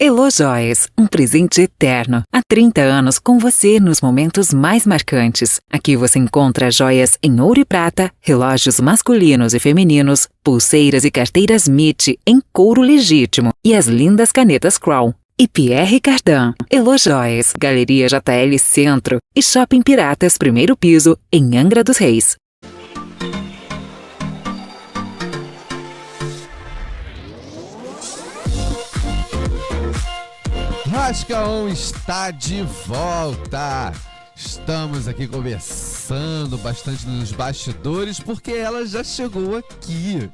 Elo Joias, um presente eterno. Há 30 anos com você nos momentos mais marcantes. Aqui você encontra joias em ouro e prata, relógios masculinos e femininos, pulseiras e carteiras MIT em couro legítimo e as lindas canetas Crown. E Pierre Cardin, Elo Joias, Galeria JL Centro e Shopping Piratas Primeiro Piso em Angra dos Reis. Rascaon está de volta. Estamos aqui conversando bastante nos bastidores porque ela já chegou aqui.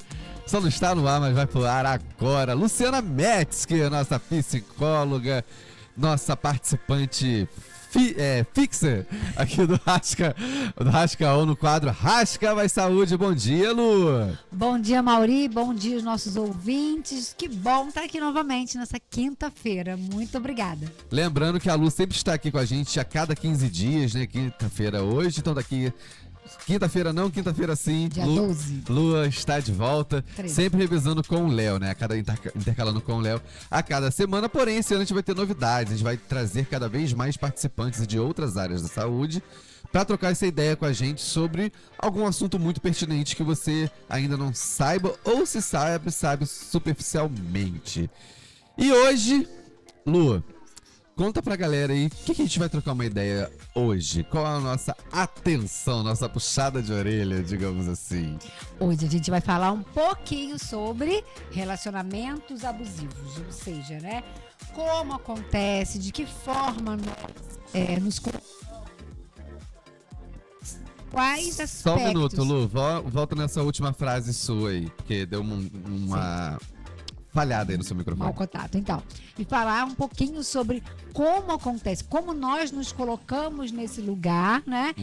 Só não está no ar, mas vai pro ar agora. Luciana Metzger, é nossa psicóloga, nossa participante fixa aqui do Rascaon no quadro Rasca Mais Saúde. Bom dia, Lu! Bom dia, Mauri. Bom dia aos nossos ouvintes. Que bom estar aqui novamente nessa quinta-feira. Muito obrigada. Lembrando que a Lu sempre está aqui com a gente a cada 15 dias, né? Quinta-feira hoje, então daqui... Quinta-feira não, quinta-feira sim. Dia 12. Lua está de volta, 13. Sempre revisando com o Léo, né? Intercalando com o Léo a cada semana. Porém, esse ano a gente vai ter novidades. A gente vai trazer cada vez mais participantes de outras áreas da saúde para trocar essa ideia com a gente sobre algum assunto muito pertinente que você ainda não saiba ou se sabe superficialmente. E hoje, Lu, conta pra galera aí, o que a gente vai trocar uma ideia hoje? Qual a nossa atenção, nossa puxada de orelha, digamos assim? Hoje a gente vai falar um pouquinho sobre relacionamentos abusivos, ou seja, né? Como acontece, de que forma nós nos... Quais aspectos... Só um minuto, Lu, volta nessa última frase sua aí, porque deu uma... falhada aí no seu microfone. Mau contato, então. E falar um pouquinho sobre como acontece, como nós nos colocamos nesse lugar, né?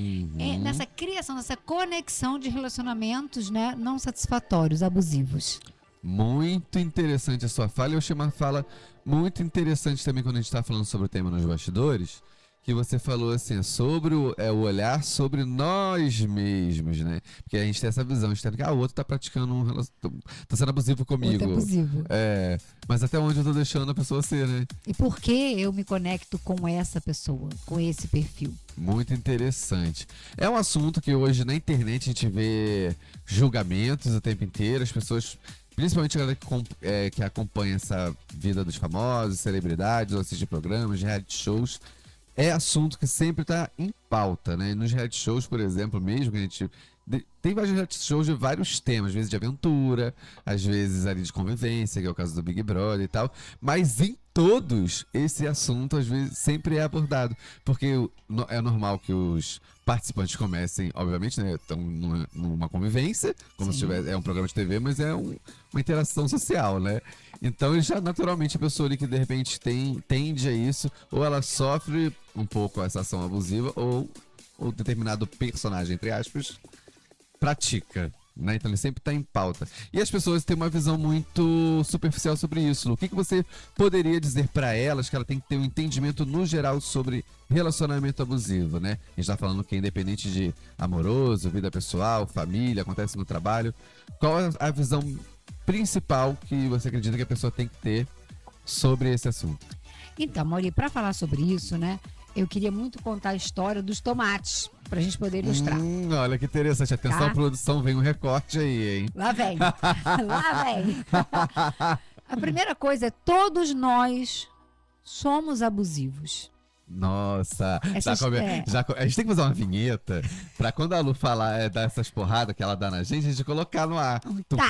Nessa criação, nessa conexão de relacionamentos, né? Não satisfatórios, abusivos. Muito interessante a sua fala. Eu achei uma fala muito interessante também quando a gente está falando sobre o tema nos bastidores, que você falou assim, sobre o olhar sobre nós mesmos, né? Porque a gente tem essa visão, a gente tem que o outro tá praticando tá sendo abusivo comigo. Outro é abusivo. Mas até onde eu tô deixando a pessoa ser, né? E por que eu me conecto com essa pessoa, com esse perfil? Muito interessante. É um assunto que hoje na internet a gente vê julgamentos o tempo inteiro, as pessoas... Principalmente a galera que acompanha essa vida dos famosos, celebridades, ou assiste programas, reality shows, é assunto que sempre está em pauta, né? Nos reality shows, por exemplo, mesmo, que a gente... Tem vários reality shows de vários temas, às vezes de aventura, às vezes ali de convivência, que é o caso do Big Brother e tal, mas em todos esse assunto às vezes sempre é abordado, porque é normal que os participantes comecem, obviamente, né, estão numa convivência, como se tivesse, é um programa de TV, mas é uma interação social, né? Então já naturalmente a pessoa ali que de repente tende a isso, ou ela sofre um pouco essa ação abusiva, ou determinado personagem, entre aspas, pratica, né? Então ele sempre está em pauta. E as pessoas têm uma visão muito superficial sobre isso. O que você poderia dizer para elas que ela tem que ter um entendimento no geral sobre relacionamento abusivo, né? A gente está falando que é independente de amoroso, vida pessoal, família, acontece no trabalho. Qual é a visão principal que você acredita que a pessoa tem que ter sobre esse assunto? Então, Mauri, para falar sobre isso, né? Eu queria muito contar a história dos tomates, pra gente poder ilustrar. Olha que interessante. Atenção, produção, vem um recorte aí, hein? Lá vem. Lá vem. A primeira coisa é, todos nós somos abusivos. Nossa, a gente tem que fazer uma vinheta pra quando a Lu falar, dar essas porradas que ela dá na gente, a gente colocar no ar. Tá.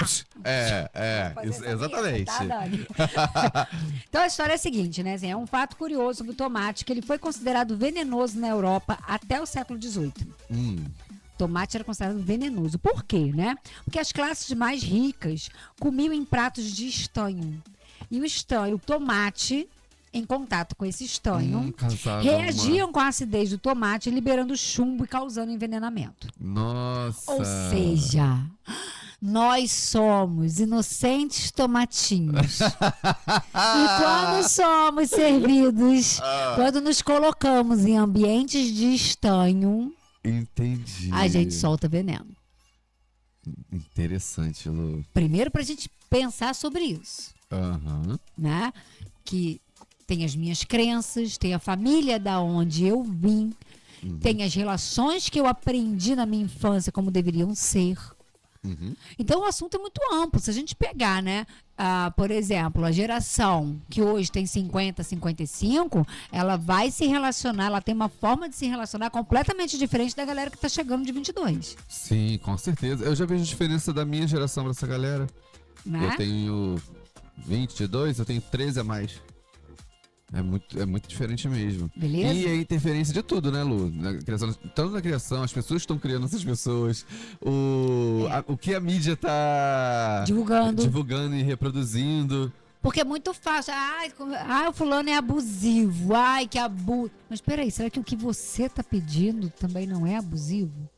Exatamente. Tá, então a história é a seguinte, né? Assim, é um fato curioso sobre o tomate, que ele foi considerado venenoso na Europa até o século XVIII. Tomate era considerado venenoso. Por quê, né? Porque as classes mais ricas comiam em pratos de estanho. E o tomate, em contato com esse estanho, reagiam com a acidez do tomate, liberando chumbo e causando envenenamento. Nossa! Ou seja, nós somos inocentes tomatinhos. E quando somos servidos, quando nos colocamos em ambientes de estanho, entendi, a gente solta veneno. Interessante, Lu. Primeiro, pra gente pensar sobre isso. Uhum. Né? Que tem as minhas crenças, tem a família da onde eu vim, tem as relações que eu aprendi na minha infância como deveriam ser. Então o assunto é muito amplo. Se a gente pegar, né, por exemplo, a geração que hoje tem 50, 55, ela vai se relacionar, ela tem uma forma de se relacionar completamente diferente da galera que tá chegando de 22. Sim, com certeza. Eu já vejo a diferença da minha geração pra essa galera. Né? Eu tenho 22, eu tenho 13 a mais. É muito diferente mesmo. Beleza? E a interferência de tudo, né, Lu? Na criação, tanto na criação, as pessoas estão criando essas pessoas, o que a mídia tá divulgando e reproduzindo. Porque é muito fácil. O fulano é abusivo. Ai, que abuso. Mas peraí, será que o que você tá pedindo também não é abusivo?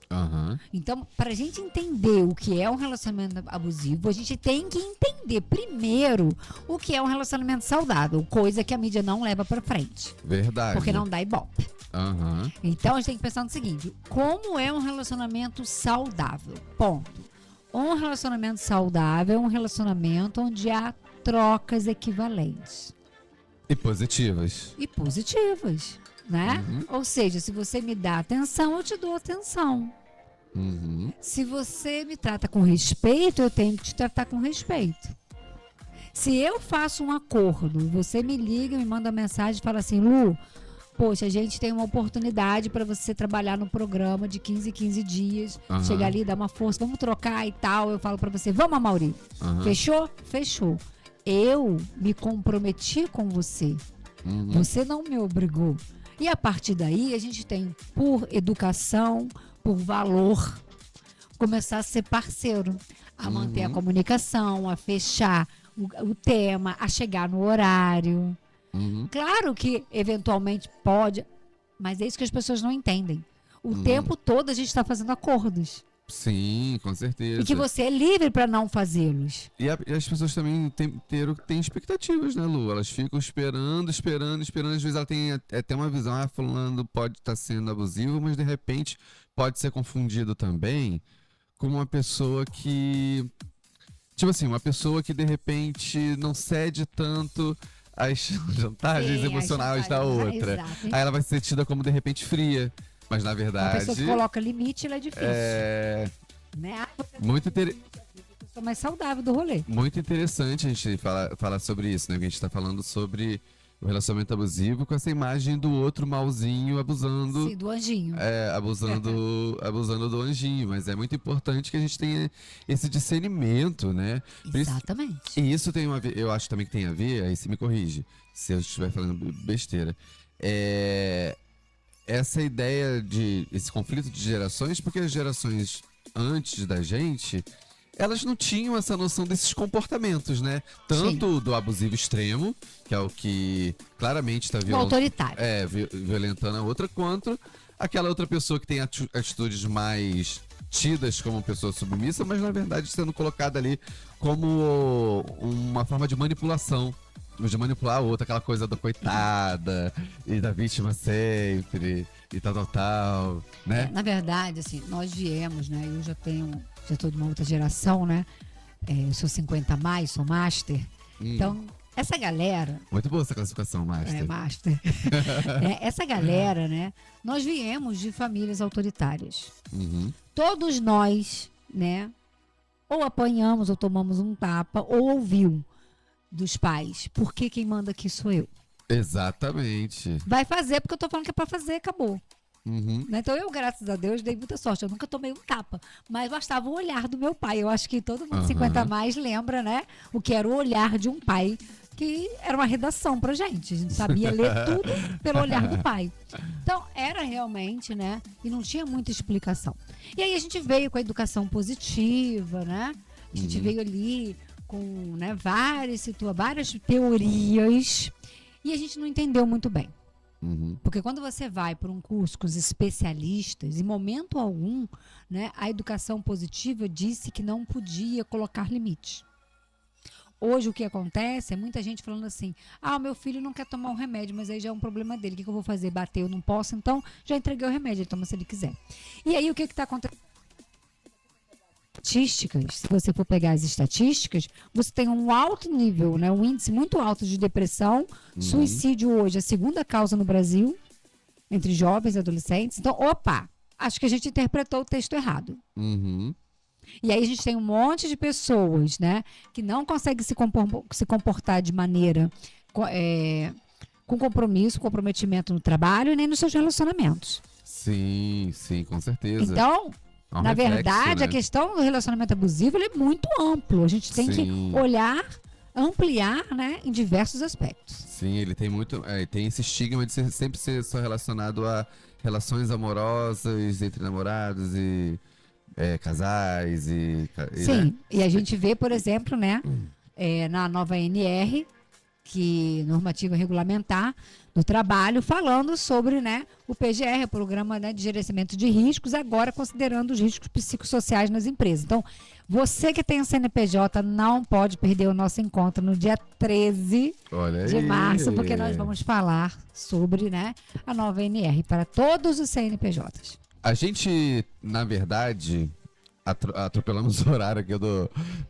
Então, para a gente entender o que é um relacionamento abusivo, a gente tem que entender primeiro o que é um relacionamento saudável, coisa que a mídia não leva para frente. Verdade. Porque não dá ibope. Então, a gente tem que pensar no seguinte: como é um relacionamento saudável? Ponto. Um relacionamento saudável é um relacionamento onde há trocas equivalentes. E positivas. Né? Ou seja, se você me dá atenção, eu te dou atenção. Se você me trata com respeito, eu tenho que te tratar com respeito. Se eu faço um acordo, você me liga, me manda mensagem e fala assim: Lu, poxa, a gente tem uma oportunidade para você trabalhar no programa de 15 em 15 dias, chegar ali, dar uma força, vamos trocar e tal. Eu falo para você: vamos, Amaury. Fechou? Fechou. Eu me comprometi com você. Você não me obrigou. E a partir daí, a gente tem, por educação, por valor, começar a ser parceiro, a manter a comunicação, a fechar o tema, a chegar no horário. Claro que, eventualmente, pode, mas é isso que as pessoas não entendem. O tempo todo a gente está fazendo acordos. Sim, com certeza. E que você é livre para não fazê-los. E as pessoas também têm expectativas, né, Lu? Elas ficam esperando. Às vezes ela tem até uma visão: fulano pode estar sendo abusivo, mas de repente pode ser confundido também com uma pessoa que... Tipo assim, uma pessoa que de repente não cede tanto às vantagens emocionais da outra. Exato. Aí ela vai ser tida como de repente fria. Mas na verdade... A pessoa que coloca limite, ela é difícil. Né? Muito interessante. A pessoa mais saudável do rolê. Muito interessante a gente falar sobre isso, né? Porque a gente tá falando sobre o relacionamento abusivo com essa imagem do outro malzinho abusando. Sim, do anjinho. Abusando do anjinho. Mas é muito importante que a gente tenha esse discernimento, né? Exatamente. E isso tem a ver, eu acho também que tem a ver, aí você me corrige se eu estiver falando besteira. Essa ideia esse conflito de gerações, porque as gerações antes da gente, elas não tinham essa noção desses comportamentos, né? Tanto do abusivo extremo, que é o que claramente está autoritário. Violentando a outra, quanto aquela outra pessoa que tem atitudes mais tidas como pessoa submissa, mas na verdade sendo colocada ali como uma forma de manipulação. De manipular a outra, aquela coisa da coitada e da vítima sempre e tal, né? Na verdade, assim, nós viemos, né? Eu já tô de uma outra geração, né? Eu sou 50 a mais, sou master. Então, essa galera... Muito boa essa classificação, master. Master. Essa galera, né? Nós viemos de famílias autoritárias. Todos nós, né? Ou apanhamos, ou tomamos um tapa, ou ouviu dos pais, porque quem manda aqui sou eu. Exatamente. Vai fazer porque eu tô falando que é pra fazer, acabou. Então eu, graças a Deus, dei muita sorte. Eu nunca tomei um tapa, mas bastava o olhar do meu pai. Eu acho que todo mundo 50 a mais lembra, né? O que era o olhar de um pai, que era uma redação pra gente. A gente sabia ler tudo pelo olhar do pai. Então era realmente, né? E não tinha muita explicação. E aí a gente veio com a educação positiva, né? A gente veio ali com, né, várias teorias, e a gente não entendeu muito bem. Porque quando você vai para um curso com os especialistas, em momento algum, né, a educação positiva disse que não podia colocar limite. Hoje o que acontece é muita gente falando assim: o meu filho não quer tomar um remédio, mas aí já é um problema dele, o que eu vou fazer? Bater? Eu não posso, então já entreguei o remédio, ele toma se ele quiser. E aí o que está acontecendo? estatísticas, se você for pegar as estatísticas, você tem um alto nível, né, um índice muito alto de depressão, suicídio hoje é a segunda causa no Brasil, entre jovens e adolescentes. Então, acho que a gente interpretou o texto errado. E aí a gente tem um monte de pessoas, né, que não conseguem se comportar de maneira com compromisso, comprometimento no trabalho e nem nos seus relacionamentos. Sim, com certeza. Então, na verdade, a questão do relacionamento abusivo ele é muito amplo. A gente tem que olhar, ampliar, né, em diversos aspectos. Sim, ele tem tem esse estigma de sempre ser só relacionado a relações amorosas entre namorados e casais. Sim, né? E a gente vê, por exemplo, né, na nova NR, que normativa regulamentar do trabalho, falando sobre, né, o PGR, o Programa, né, de Gerenciamento de Riscos, agora considerando os riscos psicossociais nas empresas. Então, você que tem o CNPJ não pode perder o nosso encontro no dia 13 de março, porque nós vamos falar sobre, né, a nova NR para todos os CNPJs. A gente, na verdade, atropelamos o horário aqui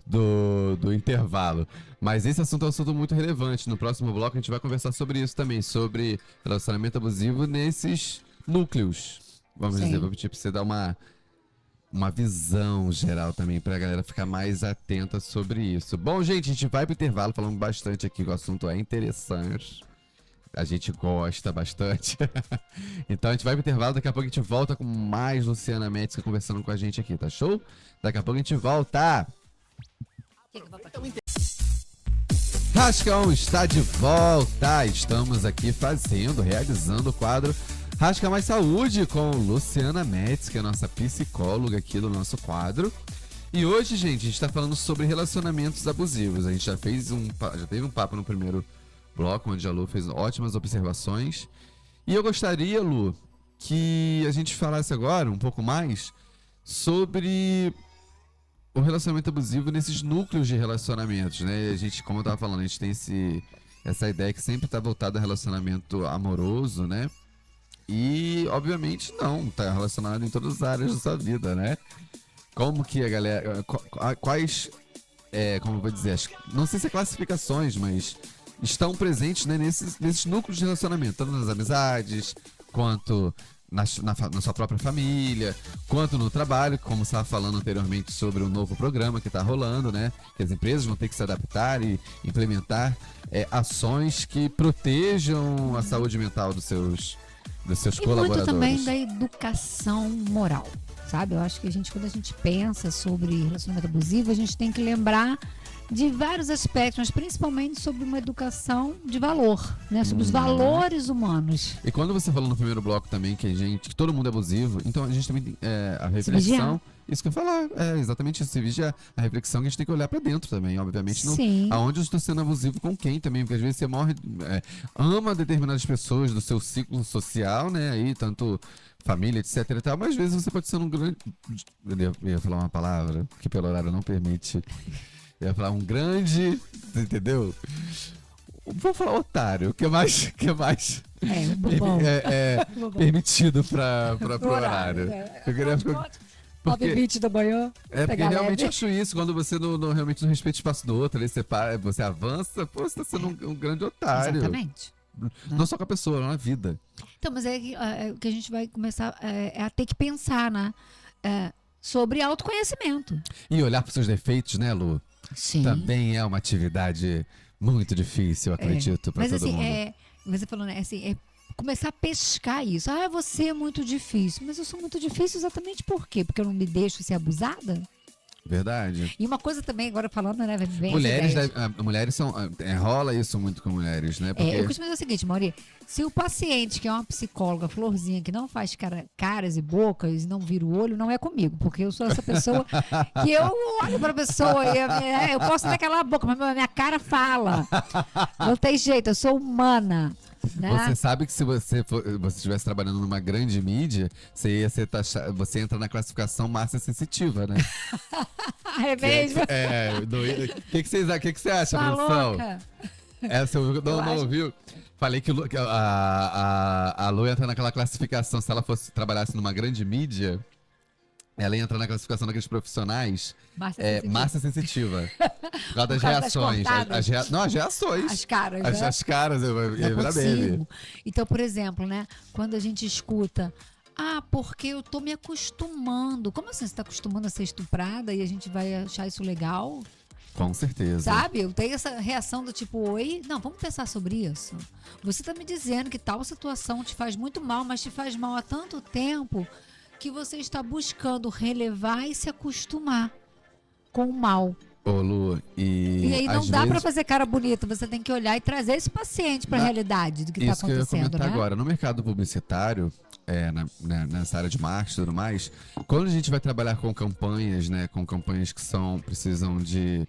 do intervalo. Mas esse assunto é um assunto muito relevante. No próximo bloco a gente vai conversar sobre isso também, sobre relacionamento abusivo nesses núcleos. Vamos dizer, vou pedir pra você dar uma visão geral também, pra galera ficar mais atenta sobre isso. Bom, gente, a gente vai pro intervalo falando bastante aqui, o assunto é interessante. A gente gosta bastante. Então a gente vai pro intervalo, daqui a pouco a gente volta com mais Luciana Médica conversando com a gente aqui, tá show? Daqui a pouco a gente volta. Rascão está de volta. Estamos aqui realizando o quadro Rasca Mais Saúde com Luciana Médica, nossa psicóloga aqui do nosso quadro. E hoje, gente, a gente tá falando sobre relacionamentos abusivos. A gente já teve um papo no primeiro bloco, onde a Lu fez ótimas observações. E eu gostaria, Lu, que a gente falasse agora um pouco mais sobre o relacionamento abusivo nesses núcleos de relacionamentos, né? A gente, como eu tava falando, a gente tem essa ideia que sempre tá voltada a relacionamento amoroso, né? E, obviamente, não, tá relacionado em todas as áreas da sua vida, né? Como que a galera... Quais... como eu vou dizer? Não sei se é classificações, mas estão presentes, né, nesses núcleos de relacionamento, tanto nas amizades, quanto na sua própria família, quanto no trabalho, como você estava falando anteriormente sobre o novo programa que está rolando, né? Que as empresas vão ter que se adaptar e implementar ações que protejam a saúde mental dos seus colaboradores. Muito também da educação moral, sabe? Eu acho que quando a gente pensa sobre relacionamento abusivo, a gente tem que lembrar de vários aspectos, mas principalmente sobre uma educação de valor, né? Sobre os valores humanos. E quando você falou no primeiro bloco também que todo mundo é abusivo, então a gente também tem a reflexão. Isso que eu ia falar, exatamente isso. Se vigiar a reflexão que a gente tem que olhar pra dentro também, obviamente. Aonde eu estou sendo abusivo com quem também, porque às vezes você ama determinadas pessoas do seu ciclo social, né? Aí, tanto família, etc e tal, mas às vezes você pode ser um grande... Eu ia falar uma palavra que pelo horário não permite... Eu ia falar um grande, entendeu? Vou falar otário, que é mais permitido pro horário. Eu queria porque 9h20 da manhã. Porque realmente eu acho isso, quando você realmente não respeita o espaço do outro, aí você avança, pô, você tá sendo um grande otário. Exatamente. Não só com a pessoa, não na vida. Então, mas o que a gente vai começar a ter que pensar, né? Sobre autoconhecimento. E olhar para os seus defeitos, né, Lu? Sim. Também é uma atividade muito difícil, eu acredito, para todo mundo. Mas você falou, né, assim, começar a pescar isso. Você é muito difícil. Mas eu sou muito difícil exatamente por quê? Porque eu não me deixo ser abusada? Verdade. E uma coisa também, agora falando, né? Mulheres são... rola isso muito com mulheres, né? Porque... eu costumo dizer o seguinte, Mauri. Se o paciente, que é uma psicóloga florzinha, que não faz caras e bocas e não vira o olho, não é comigo. Porque eu sou essa pessoa que eu olho pra pessoa e eu posso até calar a boca, mas minha cara fala. Não tem jeito, eu sou humana. Né? Você sabe que se você estivesse trabalhando numa grande mídia, você entra na classificação massa sensitiva, né? É mesmo? O que você acha, produção? Essa eu não ouviu? Falei que a Lu entra naquela classificação, se ela trabalhasse numa grande mídia, ela entra na classificação daqueles profissionais Massa sensitiva. Por causa das causa das reações. cortadas. As reações. As caras, né? As caras, eu Não virar meme. consigo. Então, por exemplo, né? Quando a gente escuta, porque eu tô me acostumando. Como assim você tá acostumando a ser estuprada e a gente vai achar isso legal? Com certeza. Sabe? Eu tenho essa reação do tipo, oi? Não, vamos pensar sobre isso. Você tá me dizendo que tal situação te faz muito mal, mas te faz mal há tanto tempo que você está buscando relevar e se acostumar com o mal. Ô, Lu, E aí não dá pra fazer cara bonita, você tem que olhar e trazer esse paciente pra realidade do que tá isso que eu ia acontecendo, comentar né? agora. No mercado publicitário, nessa área de marketing e tudo mais, quando a gente vai trabalhar com campanhas, né? Com campanhas que precisam de...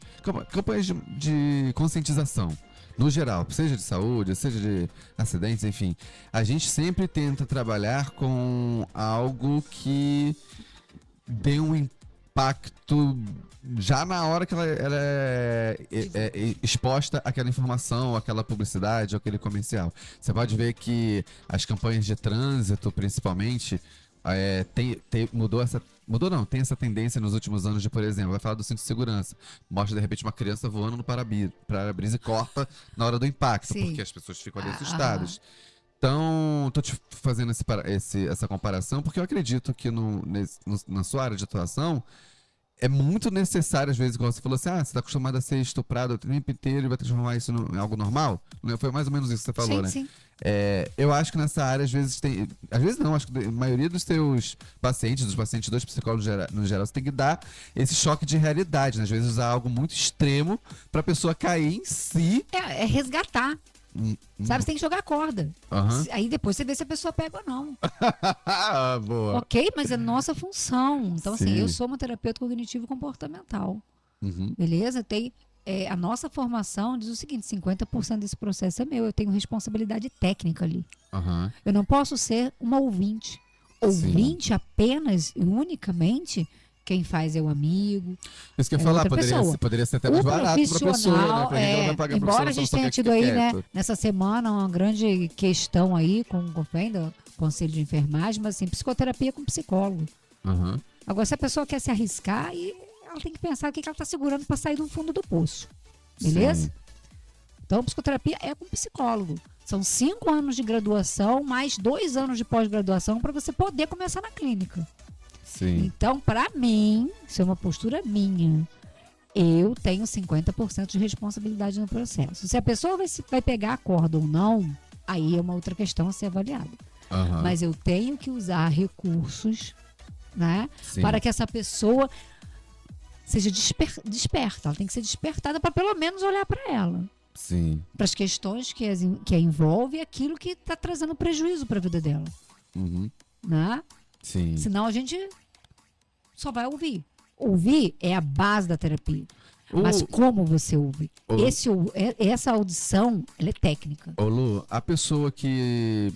Campanhas de conscientização. No geral, seja de saúde, seja de acidentes, enfim. A gente sempre tenta trabalhar com algo que dê um impacto já na hora que ela é exposta àquela informação, àquela publicidade, àquele comercial. Você pode ver que as campanhas de trânsito, principalmente, tem essa tendência nos últimos anos de, por exemplo, vai falar do cinto de segurança, mostra de repente uma criança voando no para-brisa e corta na hora do impacto, Sim. porque as pessoas ficam ali assustadas. Então, tô te fazendo essa comparação porque eu acredito que na sua área de atuação é muito necessário, às vezes, igual você falou assim, você tá acostumado a ser estuprado o tempo inteiro e vai transformar isso em algo normal? Foi mais ou menos isso que você falou, né? Sim. Eu acho que nessa área, às vezes tem... Às vezes não, acho que a maioria dos teus pacientes, dos pacientes dos psicólogos no geral, você tem que dar esse choque de realidade, né? Às vezes usar algo muito extremo pra pessoa cair em si. É resgatar. Sabe, você tem que jogar a corda. Aí depois você vê se a pessoa pega ou não. Boa. Ok? Mas é nossa função. Então, assim, Sim. eu sou uma terapeuta cognitivo-comportamental. Beleza? A nossa formação diz o seguinte, 50% desse processo é meu. Eu tenho responsabilidade técnica ali. Eu não posso ser uma ouvinte. Ouvinte apenas e unicamente... Quem faz é o amigo. Isso que eu ia falar, poderia ser até mais barato para a pessoa, né? Pra quem vai pagar embora a gente tenha tido aí, né, nessa semana, uma grande questão aí com o Conselho de Enfermagem, mas assim, psicoterapia com psicólogo. Agora, se a pessoa quer se arriscar, ela tem que pensar o que ela está segurando para sair do fundo do poço. Beleza? Sim. Então, psicoterapia é com psicólogo. São 5 anos de graduação, mais 2 anos de pós-graduação para você poder começar na clínica. Sim. Então, para mim, isso é uma postura minha. Eu tenho 50% de responsabilidade no processo. Se a pessoa vai pegar a corda ou não, aí é uma outra questão a ser avaliada. Mas eu tenho que usar recursos, né, para que essa pessoa seja desperta. Ela tem que ser despertada para pelo menos olhar para ela. Sim. Para as questões que a envolve aquilo que está trazendo prejuízo para a vida dela. Né? Sim. Senão a gente só vai ouvir. Ouvir é a base da terapia. Mas como você ouve? Essa audição, ela é técnica. Lu, a pessoa que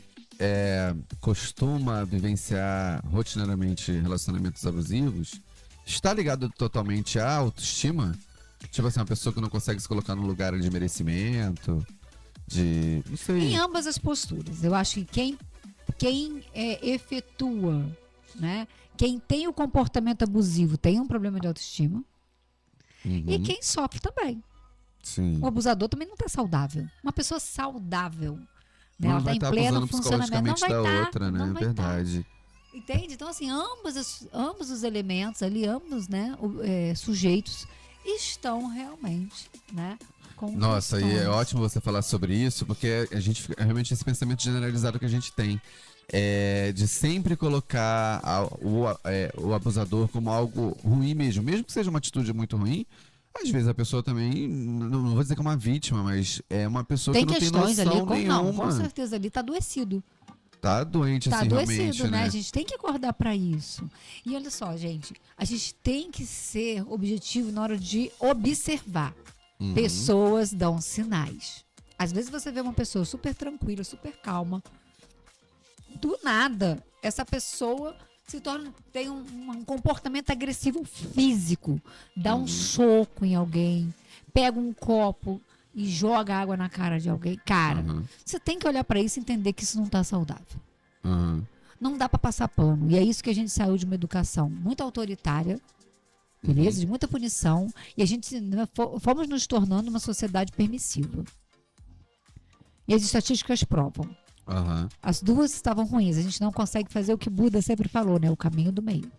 costuma vivenciar rotineiramente relacionamentos abusivos, está ligado totalmente à autoestima? Tipo assim, uma pessoa que não consegue se colocar num lugar de merecimento, não sei. Em ambas as posturas. Eu acho que quem efetua, né? Quem tem o comportamento abusivo tem um problema de autoestima. E quem sofre também. Sim. O abusador também não está saudável. Uma pessoa saudável, né? Não Ela está em pleno funcionamento. Não vai da outra, né? É verdade. Entende? Então, assim, ambos os elementos ali, ambos, né, sujeitos, estão realmente, né? Nossa, e é ótimo você falar sobre isso, porque a gente realmente esse pensamento generalizado que a gente tem. De sempre colocar o abusador como algo ruim mesmo que seja uma atitude muito ruim. Às vezes a pessoa também, não vou dizer que é uma vítima, mas é uma pessoa que não tem noção nenhuma. Não, com certeza ali tá adoecido. Tá doente, assim, realmente, adoecido, né? né? A gente tem que acordar para isso. E olha só, gente, a gente tem que ser objetivo na hora de observar. Pessoas dão sinais. Às vezes você vê uma pessoa super tranquila, super calma. Do nada, essa pessoa tem um comportamento agressivo físico. Dá um soco em alguém, pega um copo e joga água na cara de alguém. Cara, você tem que olhar para isso e entender que isso não tá saudável. não dá para passar pano. E é isso que a gente saiu de uma educação muito autoritária, beleza? De muita punição. E a gente fomos nos tornando uma sociedade permissiva. E as estatísticas provam. As duas estavam ruins. A gente não consegue fazer o que Buda sempre falou, né? O caminho do meio.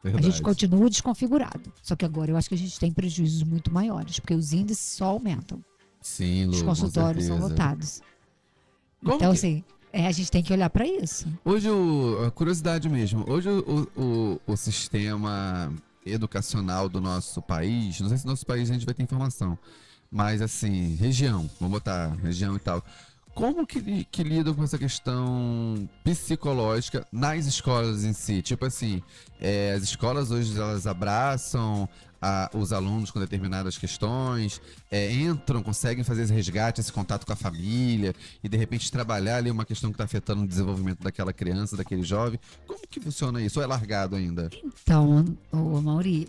A gente continua desconfigurado. Só que agora eu acho que a gente tem prejuízos muito maiores, porque os índices só aumentam. Sim, Lu, os consultórios são lotados. Então, assim, a gente tem que olhar para isso. Hoje, a curiosidade mesmo, hoje o sistema educacional do nosso país, não sei se no nosso país a gente vai ter informação, mas assim, região, vamos botar região e tal. Como que lidam com essa questão psicológica nas escolas em si? Tipo assim, as escolas hoje elas abraçam os alunos com determinadas questões, entram, conseguem fazer esse resgate, esse contato com a família e de repente trabalhar ali uma questão que está afetando o desenvolvimento daquela criança, daquele jovem. Como que funciona isso? Ou é largado ainda? Então, Mauri,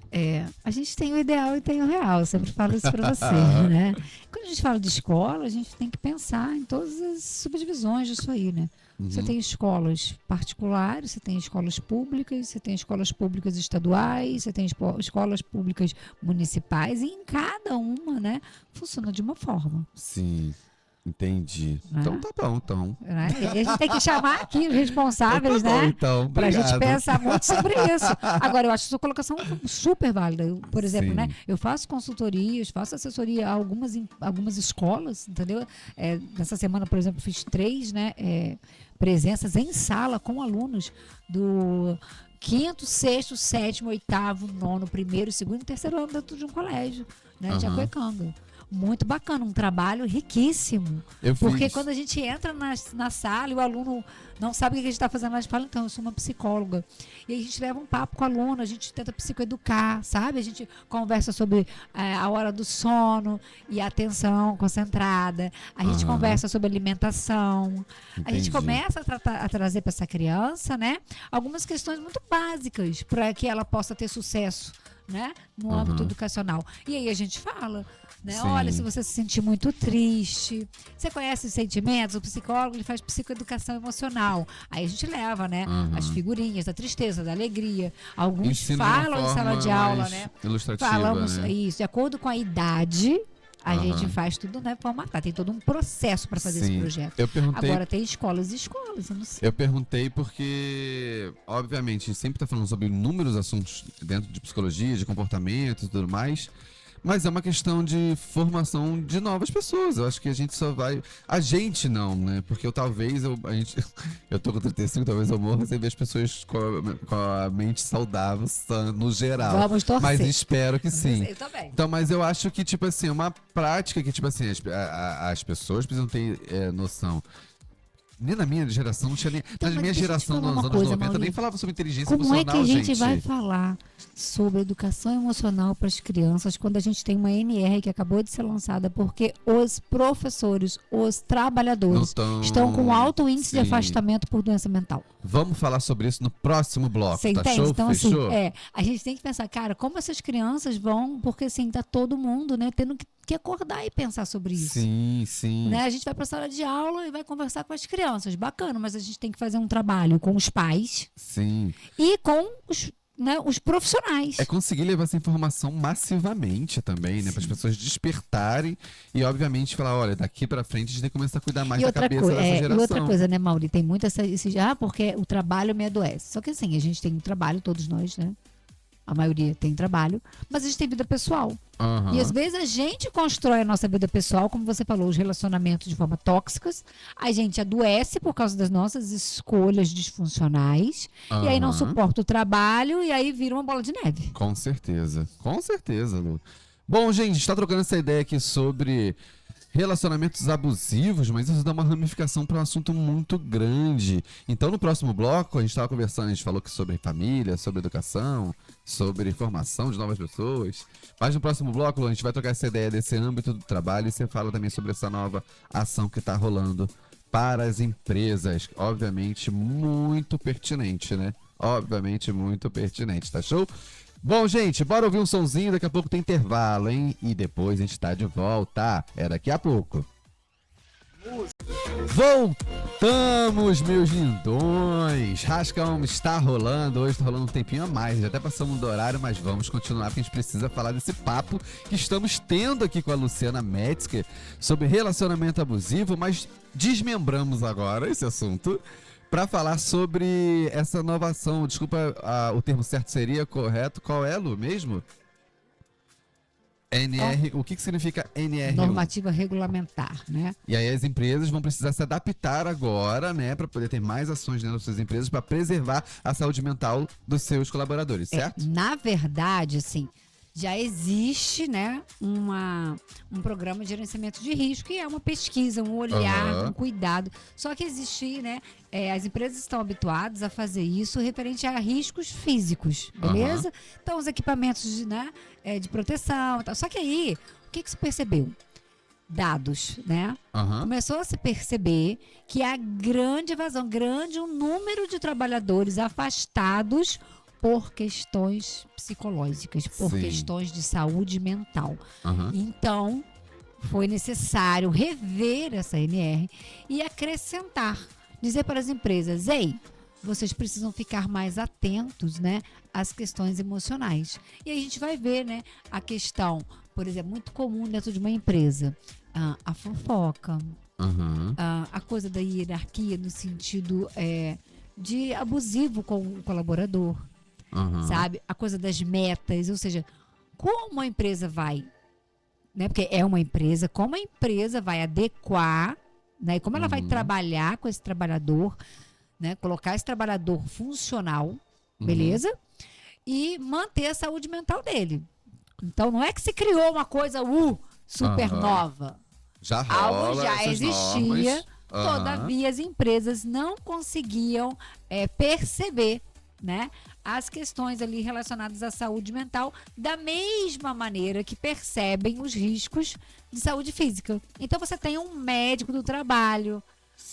a gente tem o ideal e tem o real. Eu sempre falo isso para você, né? Quando a gente fala de escola, a gente tem que pensar em todas as subdivisões disso aí, né? Você tem escolas particulares, você tem escolas públicas, você tem escolas públicas estaduais, você tem escolas públicas municipais, e em cada uma, né, funciona de uma forma. Sim, entendi. Então tá bom, então. E a gente tem que chamar aqui os responsáveis, tá bom, né? então, pra gente pensar muito sobre isso. Agora, eu acho sua colocação super válida. Por exemplo, né? Eu faço consultorias, faço assessoria a algumas escolas, entendeu? Nessa semana, por exemplo, fiz 3, né? Presenças em sala com alunos do 5º, 6º, 7º, 8º, 9º, 1º, 2º e 3º ano dentro de um colégio, né? De Acuecanga. Muito bacana, um trabalho riquíssimo. Porque quando a gente entra na sala e o aluno não sabe o que a gente está fazendo, a gente fala, então, eu sou uma psicóloga. E aí a gente leva um papo com o aluno, a gente tenta psicoeducar, sabe? A gente conversa sobre a hora do sono e a atenção concentrada. A gente conversa sobre alimentação. Entendi. A gente começa a trazer para essa criança, né, algumas questões muito básicas para que ela possa ter sucesso, né, no âmbito educacional. E aí a gente fala, né, olha, se você se sentir muito triste, você conhece os sentimentos, o psicólogo ele faz psicoeducação emocional. Aí a gente leva, né, as figurinhas da tristeza, da alegria. Alguns falam em sala de aula, né? Falamos isso, de acordo com a idade. A gente faz tudo, né, formatar. Tem todo um processo para fazer esse projeto. Agora tem escolas e escolas, eu não sei. Eu perguntei porque, obviamente, a gente sempre está falando sobre inúmeros assuntos dentro de psicologia, de comportamento e tudo mais. Mas é uma questão de formação de novas pessoas. Eu acho que a gente só vai... A gente não, né? Porque eu tô com 35, talvez eu morra sem ver as pessoas com a mente saudável, sã, no geral. Vamos torcer. Mas espero que sim. Eu também. Então, mas eu acho que, tipo assim, uma prática que, tipo assim, as pessoas precisam ter noção. Nem na minha geração, não tinha nem... Na minha geração, nos anos 90, Mauri, nem falava sobre inteligência emocional, Como é que a gente vai falar sobre educação emocional para as crianças quando a gente tem uma NR que acabou de ser lançada? Porque os professores, os trabalhadores estão com alto índice de afastamento por doença mental. Vamos falar sobre isso no próximo bloco, Você tá entende? show? Então, Fechou? assim, a gente tem que pensar, cara, como essas crianças vão... Porque, assim, tá todo mundo, né, tendo que acordar e pensar sobre isso. Sim, sim. Né? A gente vai para a sala de aula e vai conversar com as crianças. Bacana, mas a gente tem que fazer um trabalho com os pais. Sim. E com os profissionais. É conseguir levar essa informação massivamente também, né? Para as pessoas despertarem e, obviamente, falar, olha, daqui para frente a gente tem que começar a cuidar mais da cabeça dessa geração. E outra coisa, né, Mauri? Tem muito porque o trabalho me adoece. Só que assim, a gente tem um trabalho, todos nós, né? A maioria tem trabalho, mas a gente tem vida pessoal. E às vezes a gente constrói a nossa vida pessoal, como você falou, os relacionamentos de forma tóxicas. A gente adoece por causa das nossas escolhas disfuncionais. E aí não suporta o trabalho e aí vira uma bola de neve. Com certeza, Lu. Bom, gente, a gente está trocando essa ideia aqui sobre relacionamentos abusivos, mas isso dá uma ramificação para um assunto muito grande. Então, no próximo bloco, a gente estava conversando, a gente falou sobre família, sobre educação, sobre formação de novas pessoas. Mas no próximo bloco, a gente vai trocar essa ideia desse âmbito do trabalho e você fala também sobre essa nova ação que está rolando para as empresas. Obviamente, muito pertinente, né? Obviamente, muito pertinente, tá show? Bom, gente, bora ouvir um sonzinho, daqui a pouco tem intervalo, hein? E depois a gente tá de volta. É daqui a pouco. Voltamos, meus lindões. Rascão está rolando. Hoje está rolando um tempinho a mais. Já até passamos do horário, mas vamos continuar porque a gente precisa falar desse papo que estamos tendo aqui com a Luciana Metzger sobre relacionamento abusivo, mas desmembramos agora esse assunto para falar sobre essa inovação. Desculpa, o termo certo seria correto. Qual é, Lu, mesmo? O que significa NR1? Normativa regulamentar, né? E aí as empresas vão precisar se adaptar agora, né, para poder ter mais ações dentro das suas empresas para preservar a saúde mental dos seus colaboradores, certo? Na verdade, assim, já existe, né, um programa de gerenciamento de risco, que é uma pesquisa, um olhar, um cuidado. Só que existe, né, as empresas estão habituadas a fazer isso referente a riscos físicos, beleza? Então, os equipamentos de proteção e tal. Só que aí, o que se percebeu? Dados, né? Começou a se perceber que há grande evasão, um número de trabalhadores afastados por questões psicológicas, por questões de saúde mental. Então, foi necessário rever essa NR e acrescentar, dizer para as empresas, ei, vocês precisam ficar mais atentos, né, às questões emocionais. E aí a gente vai ver, né, a questão, por exemplo, muito comum dentro de uma empresa, a fofoca, a coisa da hierarquia no sentido de abusivo com o colaborador. Sabe? A coisa das metas, ou seja, como a empresa vai, né? Porque é uma empresa, como a empresa vai adequar, né? E como ela vai trabalhar com esse trabalhador, né? Colocar esse trabalhador funcional, beleza? E manter a saúde mental dele. Então, não é que se criou uma coisa super nova. Já rola, algo já existia, todavia as empresas não conseguiam perceber, né, as questões ali relacionadas à saúde mental da mesma maneira que percebem os riscos de saúde física. Então você tem um médico do trabalho,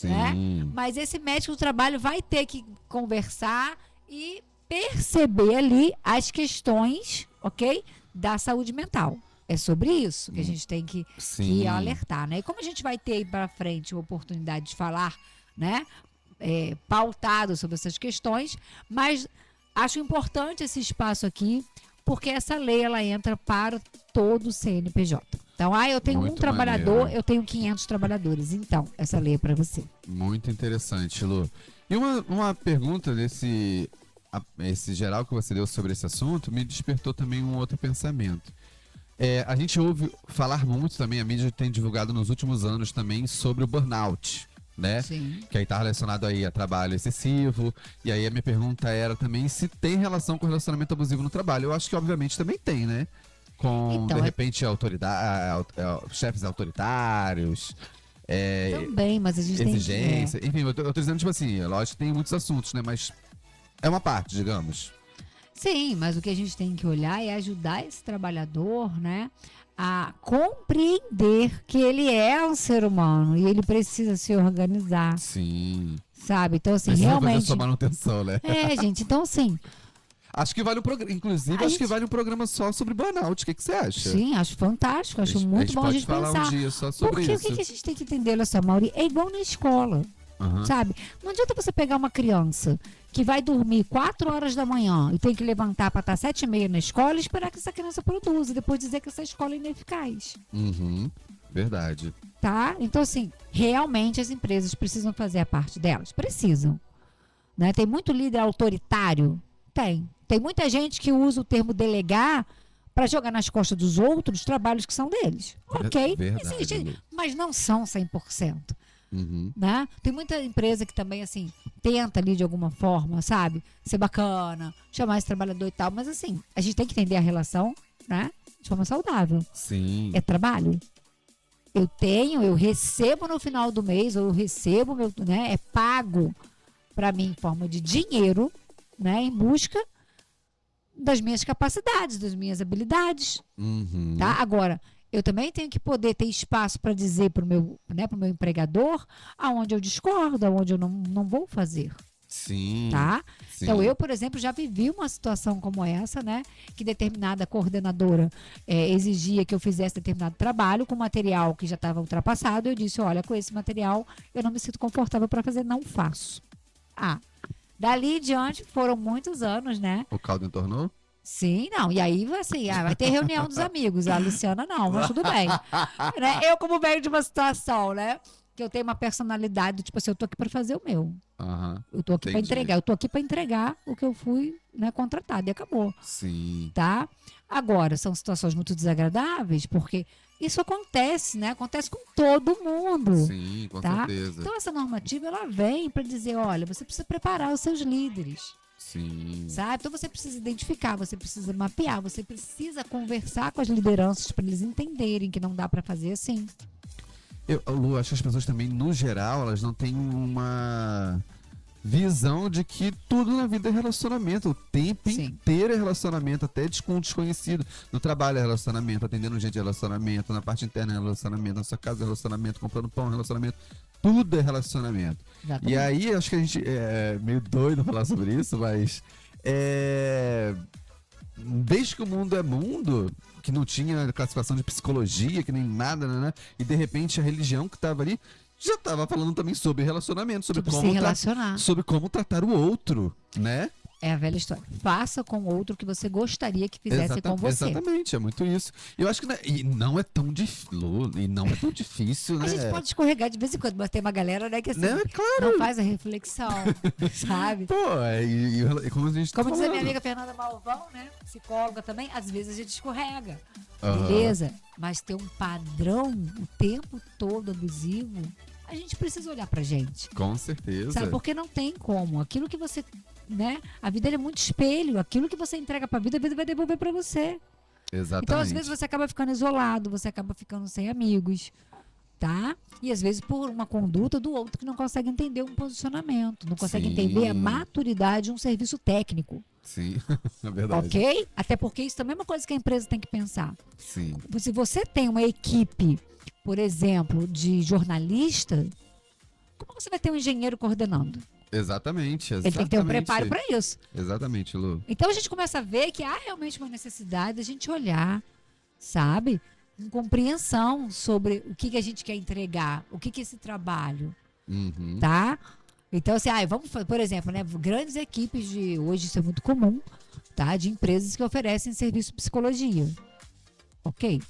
né? Mas esse médico do trabalho vai ter que conversar e perceber ali as questões, ok, da saúde mental. É sobre isso que a gente tem que alertar, né? E como a gente vai ter aí para frente a oportunidade de falar, né, pautado sobre essas questões, mas acho importante esse espaço aqui, porque essa lei ela entra para todo o CNPJ. Então, eu tenho um trabalhador, eu tenho 500 trabalhadores. Então, essa lei é para você. Muito interessante, Lu. E uma pergunta esse geral que você deu sobre esse assunto me despertou também um outro pensamento. A gente ouve falar muito também, a mídia tem divulgado nos últimos anos também sobre o burnout, né? Que aí tá relacionado aí a trabalho excessivo. E aí a minha pergunta era também se tem relação com relacionamento abusivo no trabalho. Eu acho que obviamente também tem, né? Com, então, de repente, chefes autoritários. Também, mas a gente exigência. Enfim, eu tô dizendo, tipo assim, lógico que tem muitos assuntos, né? Mas é uma parte, digamos. Sim, mas o que a gente tem que olhar é ajudar esse trabalhador, né, a compreender que ele é um ser humano e ele precisa se organizar. Sim. Sabe? Então, assim, precisa realmente... fazer sua manutenção, né? Gente, então, assim... Acho que vale um programa, inclusive, que vale um programa só sobre burnout. O que você acha? Sim, acho fantástico, acho muito bom a gente falar pensar. Um dia só sobre isso. Porque o que a gente tem que entender, olha só, Mauri, é igual na escola, sabe? Não adianta você pegar uma criança que vai dormir 4 horas da manhã e tem que levantar para estar 7h30 na escola e esperar que essa criança produza, e depois dizer que essa escola é ineficaz. Verdade. Tá? Então, assim, realmente as empresas precisam fazer a parte delas. Precisam. Né? Tem muito líder autoritário? Tem muita gente que usa o termo delegar para jogar nas costas dos outros trabalhos que são deles. Ok? Verdade, existe, mas não são 100%. Né? Tem muita empresa que também, assim, tenta ali de alguma forma, sabe? Ser bacana, chamar esse trabalhador e tal. Mas, assim, a gente tem que entender a relação, né, de forma saudável. Sim. É trabalho. Eu recebo no final do mês, ou eu recebo, né, é pago para mim em forma de dinheiro, né, em busca das minhas capacidades, das minhas habilidades. Tá? Agora, eu também tenho que poder ter espaço para dizer para o meu empregador aonde eu discordo, aonde eu não vou fazer. Sim. Tá? Sim. Então, eu, por exemplo, já vivi uma situação como essa, né? Que determinada coordenadora exigia que eu fizesse determinado trabalho com material que já estava ultrapassado. Eu disse, olha, com esse material eu não me sinto confortável para fazer, não faço. Dali em diante foram muitos anos, né? O caldo entornou? Sim, não. E aí, assim, vai ter reunião dos amigos. A Luciana não, mas tudo bem. Né? Eu, como venho de uma situação, né? Que eu tenho uma personalidade, tipo assim, eu tô aqui para fazer o meu. Eu tô aqui para entregar. Eu tô aqui para entregar o que eu fui, né, contratada. E acabou. Sim. Tá? Agora, são situações muito desagradáveis, porque isso acontece, né? Acontece com todo mundo. Sim, com tá? certeza. Então, essa normativa, ela vem para dizer, olha, você precisa preparar os seus líderes. Sim. Sabe? Então você precisa identificar, você precisa mapear, você precisa conversar com as lideranças para eles entenderem que não dá para fazer assim. Lu, acho que as pessoas também, no geral, elas não têm uma visão de que tudo na vida é relacionamento. O tempo inteiro é relacionamento, até com desconhecido. No trabalho é relacionamento, atendendo gente é relacionamento, na parte interna é relacionamento, na sua casa é relacionamento, comprando pão é relacionamento. Tudo é relacionamento. Exatamente. E aí, acho que a gente é meio doido falar sobre isso, mas desde que o mundo é mundo, que não tinha classificação de psicologia, que nem nada, né? E de repente a religião que estava ali já estava falando também sobre relacionamento, sobre se relacionar. Sobre como tratar o outro, né? É a velha história. Faça com o outro o que você gostaria que fizesse com você. Exatamente, é muito isso. Eu acho que e não é tão difícil, né? A gente pode escorregar de vez em quando, mas tem uma galera, né, que assim, não, claro. não faz a reflexão, sabe? Pô, como a gente Como diz a minha falando. amiga Fernanda Malvão, né, psicóloga também, às vezes a gente escorrega. Beleza? Mas ter um padrão o tempo todo abusivo, a gente precisa olhar pra gente. Com certeza. Sabe? Porque não tem como. Aquilo que você, né? A vida é muito espelho. Aquilo que você entrega pra vida, a vida vai devolver pra você. Exatamente. Então, às vezes, você acaba ficando isolado, você acaba ficando sem amigos, tá? E, às vezes, por uma conduta do outro que não consegue entender um posicionamento, não consegue entender a maturidade de um serviço técnico. Sim, é verdade. Ok? Até porque isso também é uma coisa que a empresa tem que pensar. Sim. Se você tem uma equipe, por exemplo, de jornalista, como você vai ter um engenheiro coordenando? Exatamente. Ele tem que ter um preparo para isso. Exatamente, Lu. Então a gente começa a ver que há realmente uma necessidade da gente olhar, sabe? Com compreensão sobre o que a gente quer entregar, o que é esse trabalho, tá? Então, assim, vamos, por exemplo, né? Grandes equipes hoje, isso é muito comum, tá? De empresas que oferecem serviço de psicologia. Ok?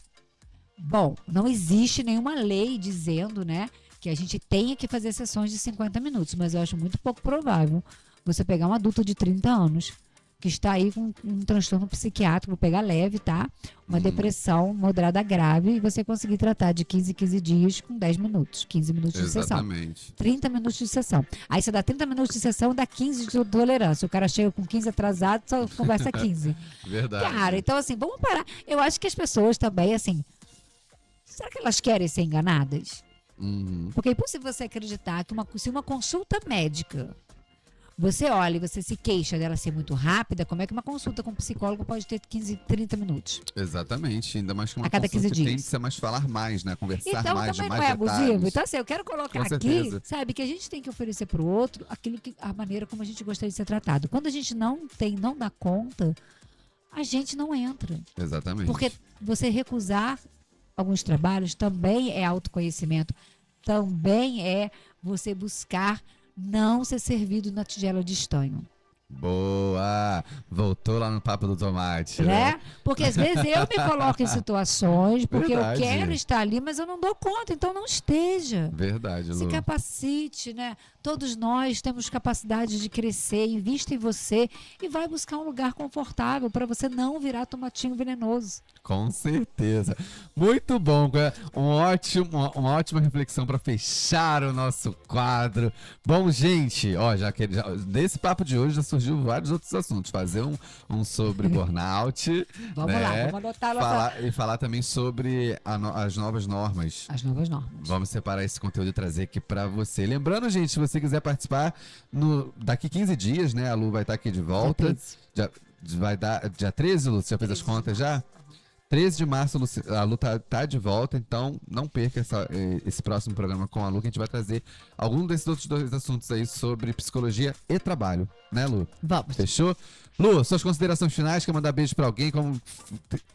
Bom, não existe nenhuma lei dizendo, né, que a gente tenha que fazer sessões de 50 minutos, mas eu acho muito pouco provável você pegar um adulto de 30 anos que está aí com um transtorno psiquiátrico, vou pegar leve, tá? Uma depressão moderada grave e você conseguir tratar de 15 em 15 dias com 10 minutos, 15 minutos de sessão. Exatamente. 30 minutos de sessão. Aí você dá 30 minutos de sessão, dá 15 de tolerância. O cara chega com 15 atrasado, só conversa 15. Verdade. Cara, então assim, vamos parar. Eu acho que as pessoas também, assim, será que elas querem ser enganadas? Porque é impossível você acreditar que se uma consulta médica, você olha e você se queixa dela ser muito rápida, como é que uma consulta com um psicólogo pode ter 15, 30 minutos? Exatamente, ainda mais que uma a cada 15 dias. Tende a mais falar mais, né? Conversar então, mais, também mais não é detalhes. abusivo. Então, assim, eu quero colocar Com aqui, certeza. sabe, que a gente tem que oferecer para o outro a maneira como a gente gostaria de ser tratado. Quando a gente não dá conta, a gente não entra. Exatamente. Porque você recusar alguns trabalhos também é autoconhecimento, também é você buscar não ser servido na tigela de estanho. Boa! Voltou lá no papo do tomate, né? Porque às vezes eu me coloco em situações porque Verdade. eu quero estar ali, mas eu não dou conta, então não esteja. Verdade, Lu. Se capacite, né? Todos nós temos capacidade de crescer, invista em você e vai buscar um lugar confortável para você não virar tomatinho venenoso. Com certeza. Muito bom. Uma ótima reflexão para fechar o nosso quadro. Bom, gente, ó, desse papo de hoje já surgiu vários outros assuntos. Fazer um sobre burnout. Vamos né? lá, vamos anotar lá. E falar também sobre as novas normas. As novas normas. Vamos separar esse conteúdo e trazer aqui para você. Lembrando, gente, se você quiser participar, daqui 15 dias, né? A Lu vai estar aqui de volta. Vai dar dia 13, Lu? Você já fez as contas já? 13 de março a Lu tá de volta, então não perca esse próximo programa com a Lu, que a gente vai trazer algum desses outros dois assuntos aí sobre psicologia e trabalho, né, Lu? Vamos. Fechou? Lu, suas considerações finais, quer mandar beijo pra alguém,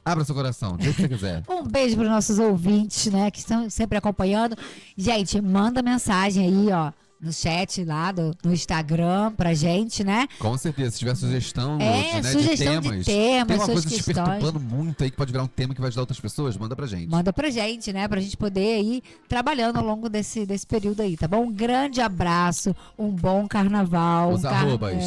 abra seu coração, do jeito que você quiser. Um beijo para os nossos ouvintes, né, que estão sempre acompanhando. Gente, manda mensagem aí, ó, no chat lá no Instagram pra gente, né? Com certeza, se tiver sugestão, sugestão de temas. Tem Tem uma suas coisa te questões. perturbando muito aí que pode virar um tema que vai ajudar outras pessoas, manda pra gente. Manda pra gente, né? Pra gente poder ir trabalhando ao longo desse período aí, tá bom? Um grande abraço, um bom carnaval. Os arrobas.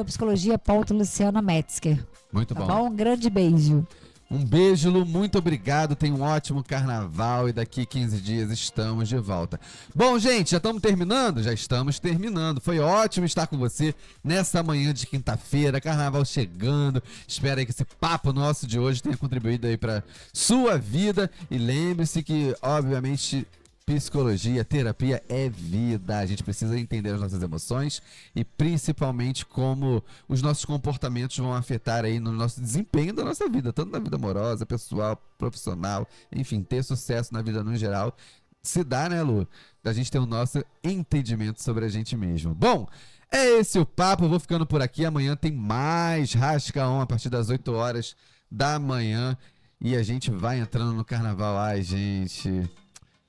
@psicologia.Luciana Metzger. Muito Tá bom. bom? Um grande beijo. Um beijo, Lu, muito obrigado, tenha um ótimo carnaval e daqui 15 dias estamos de volta. Bom, gente, já estamos terminando? Já estamos terminando. Foi ótimo estar com você nessa manhã de quinta-feira, carnaval chegando. Espero aí que esse papo nosso de hoje tenha contribuído aí para sua vida e lembre-se que, obviamente, psicologia, terapia é vida. A gente precisa entender as nossas emoções e principalmente como os nossos comportamentos vão afetar aí no nosso desempenho da nossa vida, tanto na vida amorosa, pessoal, profissional, enfim, ter sucesso na vida no geral. Se dá, né, Lu? Da gente ter o nosso entendimento sobre a gente mesmo. Bom, é esse o papo. Eu vou ficando por aqui. Amanhã tem mais Rasca On a partir das 8 horas da manhã e a gente vai entrando no carnaval. Ai, gente...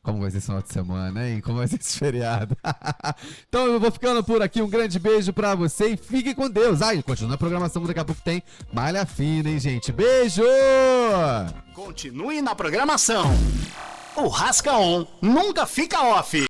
Como vai ser esse final de semana, hein? Como vai ser esse feriado? Então eu vou ficando por aqui. Um grande beijo pra você e fique com Deus. Ai, continua a programação, daqui a pouco tem Malha Fina, hein, gente? Beijo! Continue na programação. O Rasca On nunca fica off.